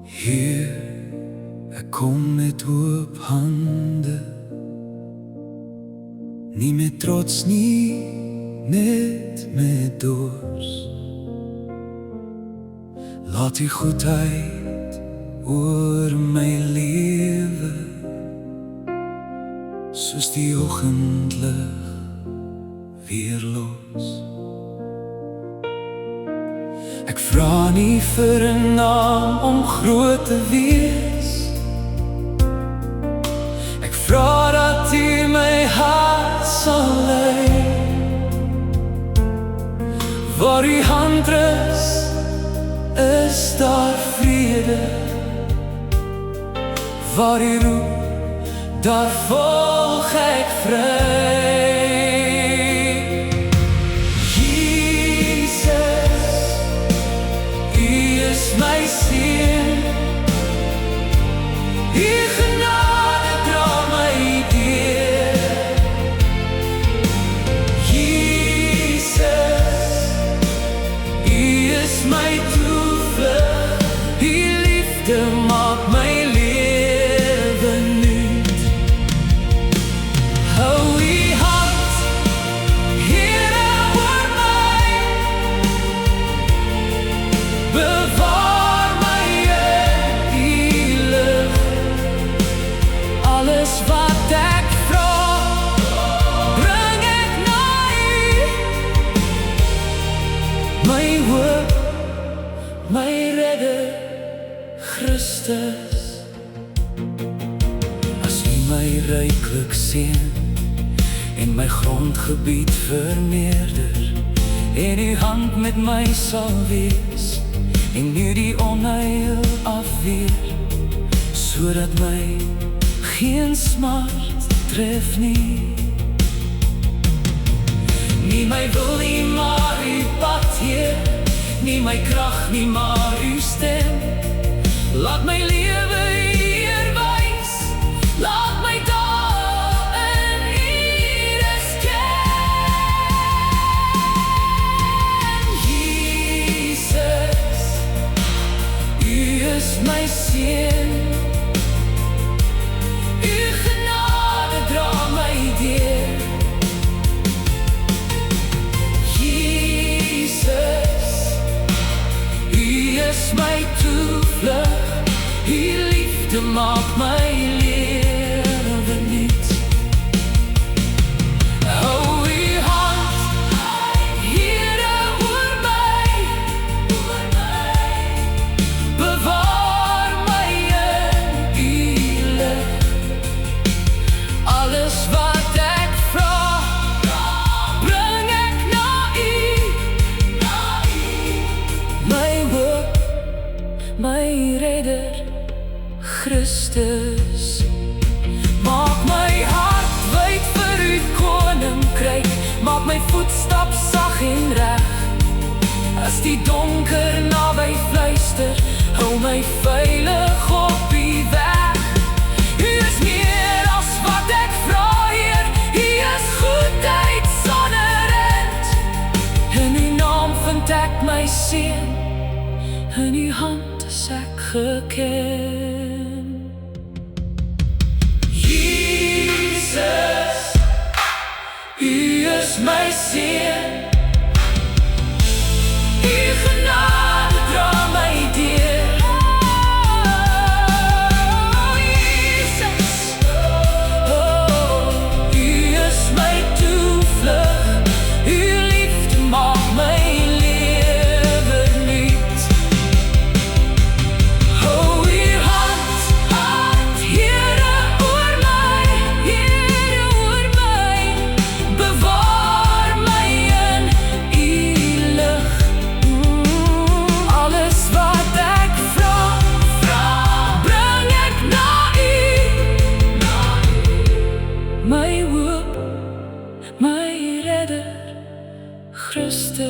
Heer, ek kom met oop hande, nie met trots nie, net met dors. Laat die goedheid oor my lewe, soos die oggendlig weer los. Ek vra nie vir 'n naam om groot te wees, ek vra dat U my hart sal lei. Waar U hand rus, is daar vrede. Waar U roep, daar volg ek vry. My seun, U genade dra my deur. Jesus, U is my toevlug, U liefde maak my lewe nuut. Hou U hand, Here, oor my, bewaar alles wat ek vra, bring ek na U. My hoop, my redder, Christus. As U my ryklik seën en my grondgebied vermeerder, en U hand met my sal wees, en U die onheil afweer, sodat my geen smart tref nie. Nie my wil nie, maar U pad, Heer, nie my krag nie, maar U stem. Laat my lewe hier wys, laat my dae in U rus ken. Jesus, U is my seun, my toevlug, U liefde maak my lewe nuut. Hou U hand, Here, oor my, bewaar my in U lig. Alles wat ek vra, bring ek na U. My hoop, my redder, Christus. Maak my hart wyd vir U koninkryk, maak my voetstap sag en reg. As die donker naby fluister, hou my veilig op U weg. U is meer as wat ek vra, Heer, U is goedheid sonder end. In U naam vind ek my seën, in U hand is ek geken. Jesus, U is my seun, U genade dra my deur. Oh, Jesus, U is my toevlug, U liefde maak my lewe nuut. My hoop, my redder, Christus.